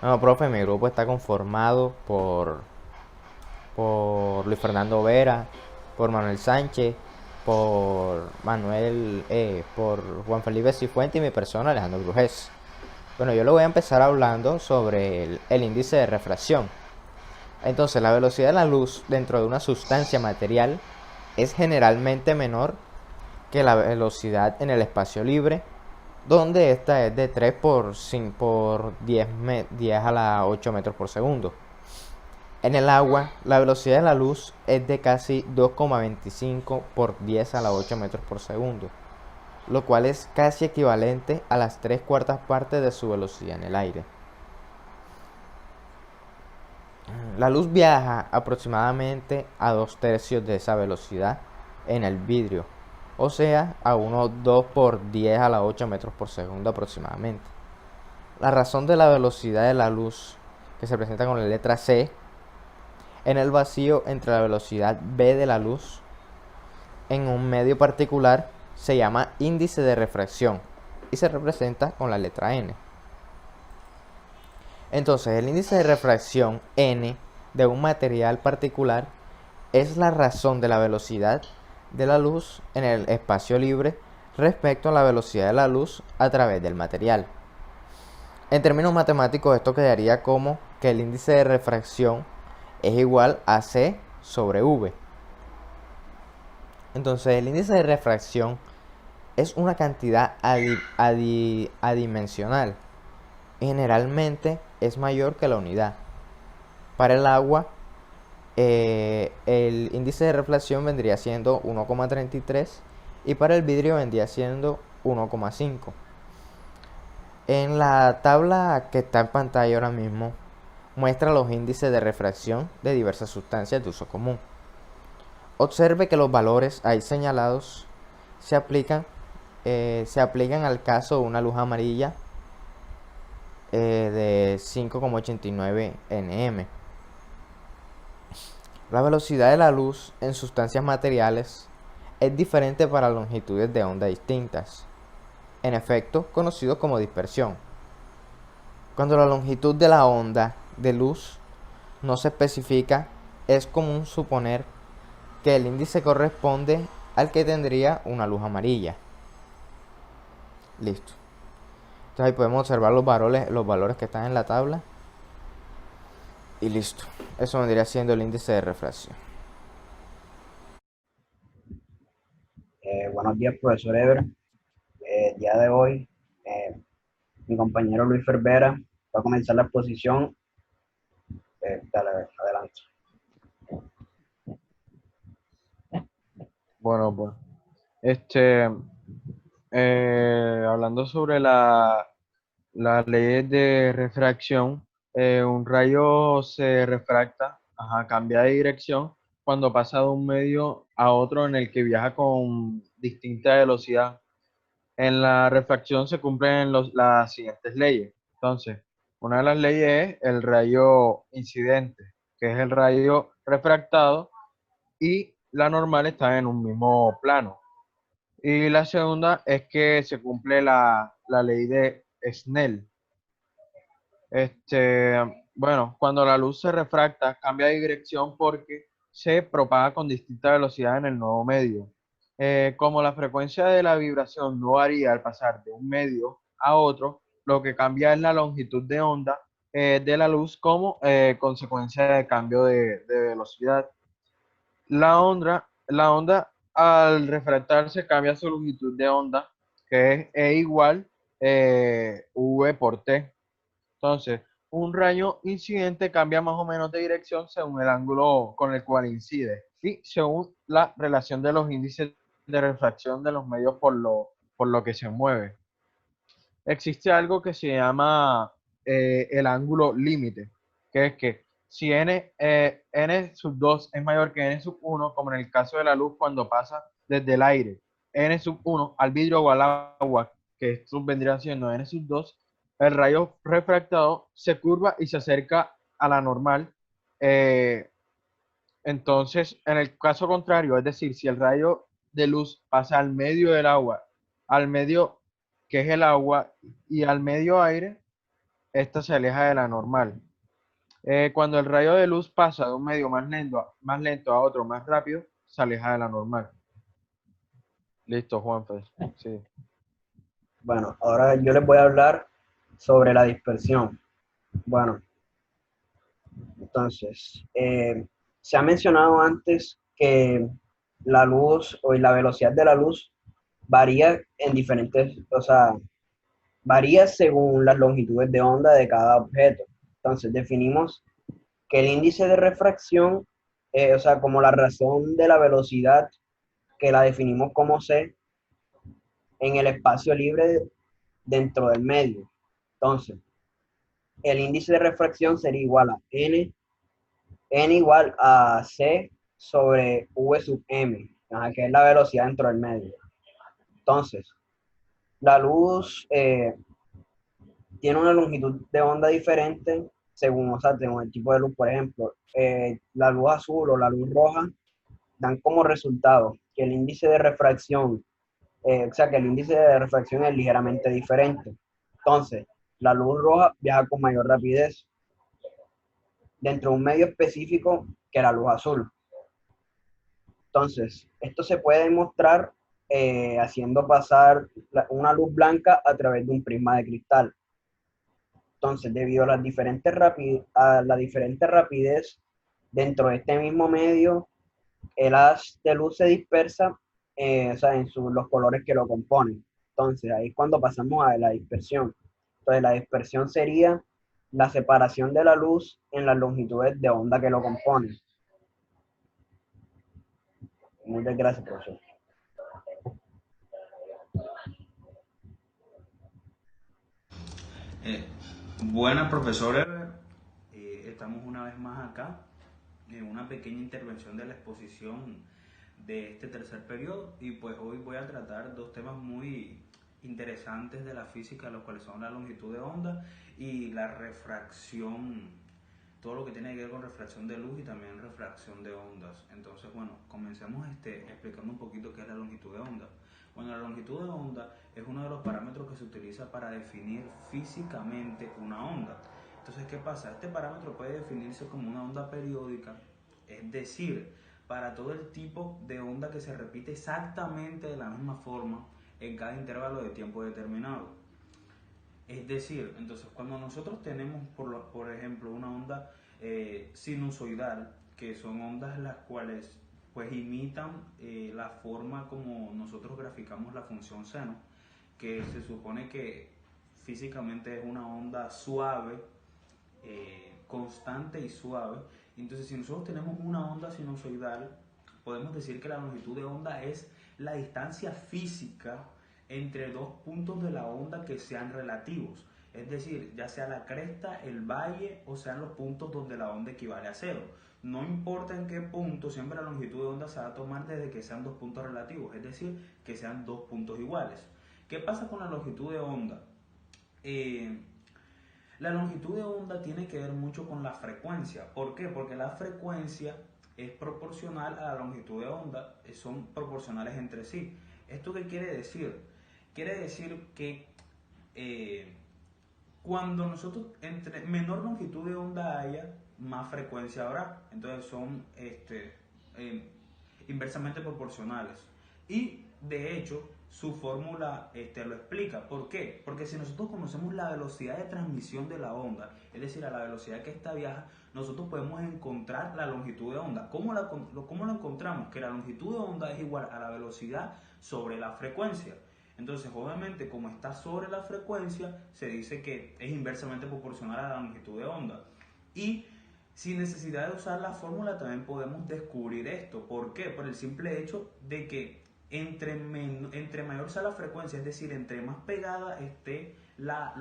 No, profe, mi grupo está conformado por Luis Fernando Vera, por Manuel Sánchez, por Juan Felipe Cifuente y mi persona, Alejandro Brujés. Bueno, yo le voy a empezar hablando sobre el índice de refracción. Entonces, la velocidad de la luz dentro de una sustancia material es generalmente menor que la velocidad en el espacio libre, donde esta es de 3 por 10 a la 8 metros por segundo. En el agua, la velocidad de la luz es de casi 2,25 por 10 a la 8 metros por segundo, lo cual es casi equivalente a las 3 cuartas partes de su velocidad en el aire. La luz viaja aproximadamente a 2 tercios de esa velocidad en el vidrio, o sea, a unos 2 por 10 a la 8 metros por segundo aproximadamente. La razón de la velocidad de la luz, que se presenta con la letra C, en el vacío entre la velocidad v de la luz en un medio particular, se llama índice de refracción y se representa con la letra n. Entonces, el índice de refracción n de un material particular es la razón de la velocidad de la luz en el espacio libre respecto a la velocidad de la luz a través del material. En términos matemáticos, esto quedaría como que el índice de refracción es igual a C sobre V. Entonces, el índice de refracción es una cantidad adimensional. Generalmente es mayor que la unidad. Para el agua, el índice de refracción vendría siendo 1,33 y para el vidrio vendría siendo 1,5. En la tabla que está en pantalla ahora mismo, muestra los índices de refracción de diversas sustancias de uso común. Observe que los valores ahí señalados se aplican, se aplican al caso de una luz amarilla de 5,89 nm. La velocidad de la luz en sustancias materiales es diferente para longitudes de onda distintas, en efecto conocido como dispersión. Cuando la longitud de la onda de luz no se especifica, es común suponer que el índice corresponde al que tendría una luz amarilla. Listo. Entonces ahí podemos observar los valores que están en la tabla. Y listo. Eso vendría siendo el índice de refracción. Buenos días, profesor Ever. El día de hoy, eh, mi compañero Luis Fervera va a comenzar la exposición. Dale, adelante. Bueno, pues, este, hablando sobre las leyes de refracción, un rayo se refracta, cambia de dirección cuando pasa de un medio a otro en el que viaja con distinta velocidad. En la refracción se cumplen las siguientes leyes. Entonces, una de las leyes es el rayo incidente, que es el rayo refractado, y la normal está en un mismo plano. Y la segunda es que se cumple la ley de Snell. Bueno, cuando la luz se refracta, cambia de dirección porque se propaga con distinta velocidad en el nuevo medio. Como la frecuencia de la vibración no varía al pasar de un medio a otro, lo que cambia es la longitud de onda de la luz como consecuencia del cambio de velocidad. La onda al refractarse cambia su longitud de onda, que es E igual V por T. Entonces, un rayo incidente cambia más o menos de dirección según el ángulo con el cual incide y según la relación de los índices de refracción de los medios por lo que se mueve. Existe algo que se llama el ángulo límite, que es que si n sub 2 es mayor que n sub 1, como en el caso de la luz cuando pasa desde el aire, n sub 1 al vidrio o al agua, que esto vendría siendo n sub 2, el rayo refractado se curva y se acerca a la normal. eh, entonces, en el caso contrario, es decir, si el rayo de luz pasa al medio del agua, al medio que es el agua y al medio aire, esta se aleja de la normal. Cuando el rayo de luz pasa de un medio más lento a otro más rápido, se aleja de la normal. Listo, Juanfe. Sí. Bueno, ahora yo les voy a hablar sobre la dispersión. Bueno, entonces, se ha mencionado antes que la luz o la velocidad de la luz varía en diferentes, o sea, varía según las longitudes de onda de cada objeto. Entonces, definimos que el índice de refracción, o sea, como la razón de la velocidad, que la definimos como c, en el espacio libre dentro del medio. Entonces, el índice de refracción sería igual a n igual a c sobre v sub m, que es la velocidad dentro del medio. Entonces, la luz tiene una longitud de onda diferente según, o sea, según el tipo de luz. Por ejemplo, la luz azul o la luz roja dan como resultado que el índice de refracción, o sea, que el índice de refracción es ligeramente diferente. Entonces, la luz roja viaja con mayor rapidez dentro de un medio específico que la luz azul. Entonces, esto se puede demostrar haciendo pasar una luz blanca a través de un prisma de cristal. Entonces, debido a la diferente rapidez dentro de este mismo medio, el haz de luz se dispersa, o sea, en los colores que lo componen. Entonces, ahí es cuando pasamos a la dispersión. Entonces, la dispersión sería la separación de la luz en las longitudes de onda que lo componen. Muchas gracias, profesor. Eh, Buenas, profesor Ever. Estamos una vez más acá en una pequeña intervención de la exposición de este tercer periodo y pues hoy voy a tratar dos temas muy interesantes de la física, los cuales son la longitud de onda y la refracción, todo lo que tiene que ver con refracción de luz y también refracción de ondas. Entonces, bueno, comencemos explicando un poquito qué es la longitud de onda. Bueno, la longitud de onda es uno de los parámetros que se utiliza para definir físicamente una onda. Entonces, ¿qué pasa? Este parámetro puede definirse como una onda periódica, es decir, para todo el tipo de onda que se repite exactamente de la misma forma en cada intervalo de tiempo determinado. Es decir, entonces cuando nosotros tenemos, por ejemplo, una onda sinusoidal, que son ondas las cuales pues imitan la forma como nosotros graficamos la función seno, que se supone que físicamente es una onda suave, constante y suave. Entonces, si nosotros tenemos una onda sinusoidal, podemos decir que la longitud de onda es la distancia física entre dos puntos de la onda que sean relativos. Es decir, ya sea la cresta, el valle o sean los puntos donde la onda equivale a cero. No importa en qué punto, siempre la longitud de onda se va a tomar desde que sean dos puntos relativos, es decir, que sean dos puntos iguales. ¿Qué pasa con la longitud de onda? La longitud de onda tiene que ver mucho con la frecuencia. ¿Por qué? Porque la frecuencia es proporcional a la longitud de onda, son proporcionales entre sí. ¿Esto qué quiere decir? Quiere decir que cuando nosotros entre menor longitud de onda haya, más frecuencia habrá. Entonces son inversamente proporcionales. Y de hecho, su fórmula lo explica. ¿Por qué? Porque si nosotros conocemos la velocidad de transmisión de la onda, es decir, a la velocidad que ésta viaja, nosotros podemos encontrar la longitud de onda. ¿Cómo la encontramos? Que la longitud de onda es igual a la velocidad sobre la frecuencia. Entonces, obviamente, como está sobre la frecuencia, se dice que es inversamente proporcional a la longitud de onda. Y sin necesidad de usar la fórmula también podemos descubrir esto. ¿Por qué? Por el simple hecho de que entre mayor sea la frecuencia, es decir, entre más pegada esté la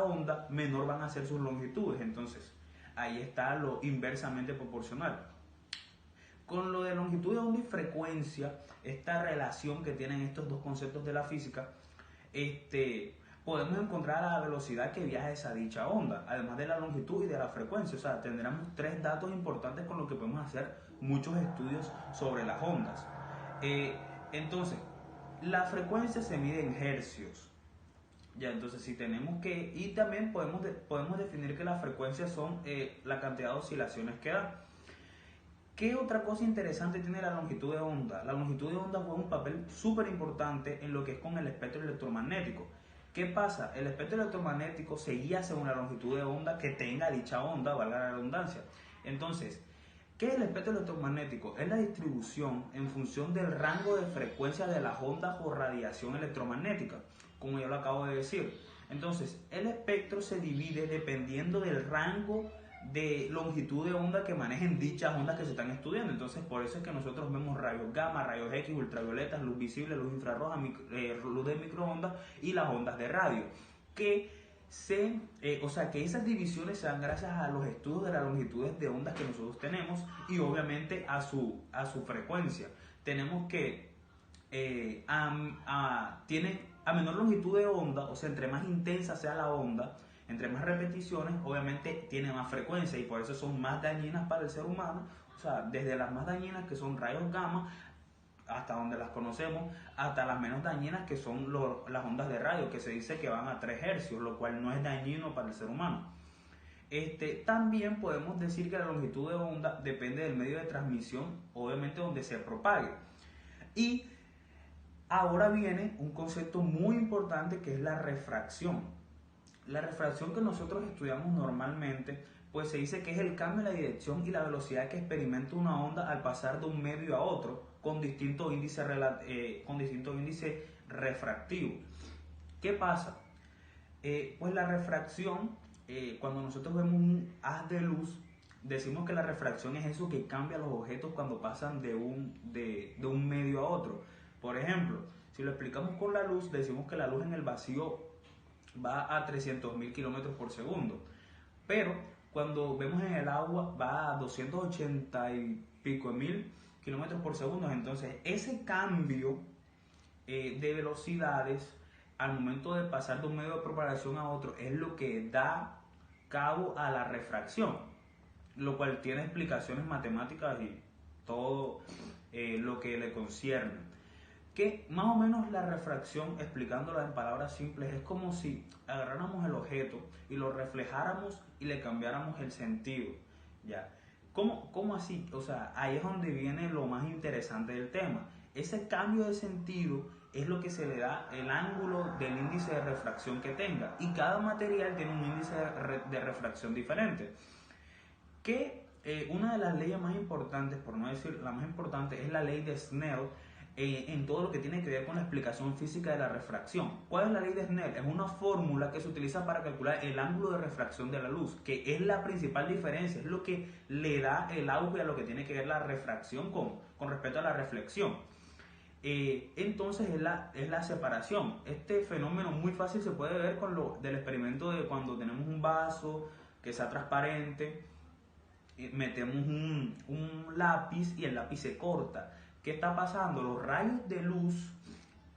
onda, menor van a ser sus longitudes. Entonces, ahí está lo inversamente proporcional. Con lo de longitud de onda y frecuencia, esta relación que tienen estos dos conceptos de la física, podemos encontrar la velocidad que viaja esa dicha onda, además de la longitud y de la frecuencia. O sea, tendremos tres datos importantes con los que podemos hacer muchos estudios sobre las ondas. Entonces, la frecuencia se mide en hercios. Ya, entonces si tenemos que, y también podemos definir que las frecuencias son la cantidad de oscilaciones que da. ¿Qué otra cosa interesante tiene la longitud de onda? La longitud de onda juega un papel súper importante en lo que es con el espectro electromagnético. ¿Qué pasa? El espectro electromagnético se guía según la longitud de onda que tenga dicha onda, valga la redundancia. Entonces, ¿qué es el espectro electromagnético? Es la distribución en función del rango de frecuencia de las ondas o radiación electromagnética, como yo lo acabo de decir. Entonces, el espectro se divide dependiendo del rango de longitud de onda que manejen dichas ondas que se están estudiando. Entonces, por eso es que nosotros vemos rayos gamma, rayos X, ultravioletas, luz visible, luz infrarroja, luz de microondas y las ondas de radio, que que esas divisiones se dan gracias a los estudios de las longitudes de ondas que nosotros tenemos y obviamente a su frecuencia. Tenemos que tiene a menor longitud de onda, o sea, entre más intensa sea la onda, entre más repeticiones, obviamente tiene más frecuencia y por eso son más dañinas para el ser humano. O sea, desde las más dañinas, que son rayos gamma, hasta donde las conocemos, hasta las menos dañinas, que son las ondas de radio, que se dice que van a 3 hercios, lo cual no es dañino para el ser humano. También podemos decir que la longitud de onda depende del medio de transmisión, obviamente donde se propague. Y ahora viene un concepto muy importante, que es la refracción. La refracción que nosotros estudiamos normalmente, pues se dice que es el cambio en la dirección y la velocidad que experimenta una onda al pasar de un medio a otro con distinto índice refractivo. ¿Qué pasa? Pues la refracción, cuando nosotros vemos un haz de luz, decimos que la refracción es eso que cambia los objetos cuando pasan de un medio a otro. Por ejemplo, si lo explicamos con la luz, decimos que la luz en el vacío va a 300.000 kilómetros por segundo, pero cuando vemos en el agua va a 280 y pico mil kilómetros por segundo. Entonces ese cambio de velocidades al momento de pasar de un medio de propagación a otro es lo que da cabo a la refracción, lo cual tiene explicaciones matemáticas y todo lo que le concierne. Que más o menos la refracción, explicándola en palabras simples, es como si agarráramos el objeto y lo reflejáramos y le cambiáramos el sentido. ¿Ya? ¿Cómo así? O sea, ahí es donde viene lo más interesante del tema. Ese cambio de sentido es lo que se le da el ángulo del índice de refracción que tenga. Y cada material tiene un índice de refracción diferente. Que una de las leyes más importantes, por no decir la más importante, es la ley de Snell, en todo lo que tiene que ver con la explicación física de la refracción. ¿Cuál es la ley de Snell? Es una fórmula que se utiliza para calcular el ángulo de refracción de la luz, que es la principal diferencia, es lo que le da el auge a lo que tiene que ver la refracción con respecto a la reflexión. Entonces es la separación. Este fenómeno muy fácil se puede ver con lo del experimento de cuando tenemos un vaso que sea transparente, metemos un lápiz y el lápiz se corta. ¿Qué está pasando? Los rayos de luz,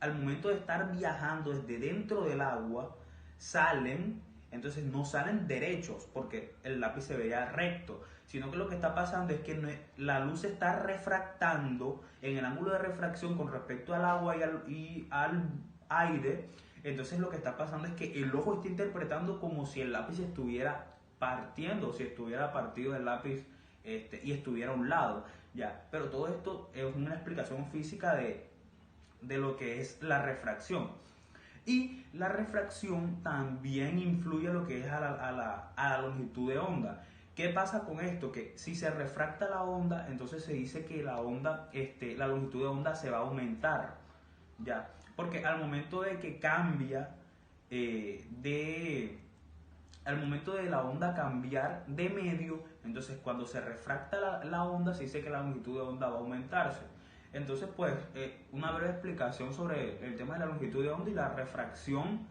al momento de estar viajando desde dentro del agua, salen, entonces no salen derechos porque el lápiz se veía recto, sino que lo que está pasando es que la luz se está refractando en el ángulo de refracción con respecto al agua y al aire. Entonces lo que está pasando es que el ojo está interpretando como si el lápiz estuviera partiendo, si estuviera partido del lápiz y estuviera a un lado, ya. Pero todo esto es una explicación física de lo que es la refracción. Y la refracción también influye a lo que es a la longitud de onda. ¿Qué pasa con esto? Que si se refracta la onda, entonces se dice que la longitud de onda se va a aumentar, ya. Porque al momento de que cambia al momento de la onda cambiar de medio, entonces cuando se refracta la onda, se dice que la longitud de onda va a aumentarse. Entonces, pues, una breve explicación sobre el tema de la longitud de onda y la refracción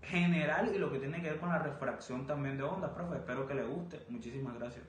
general y lo que tiene que ver con la refracción también de onda, profe. Espero que le guste. Muchísimas gracias.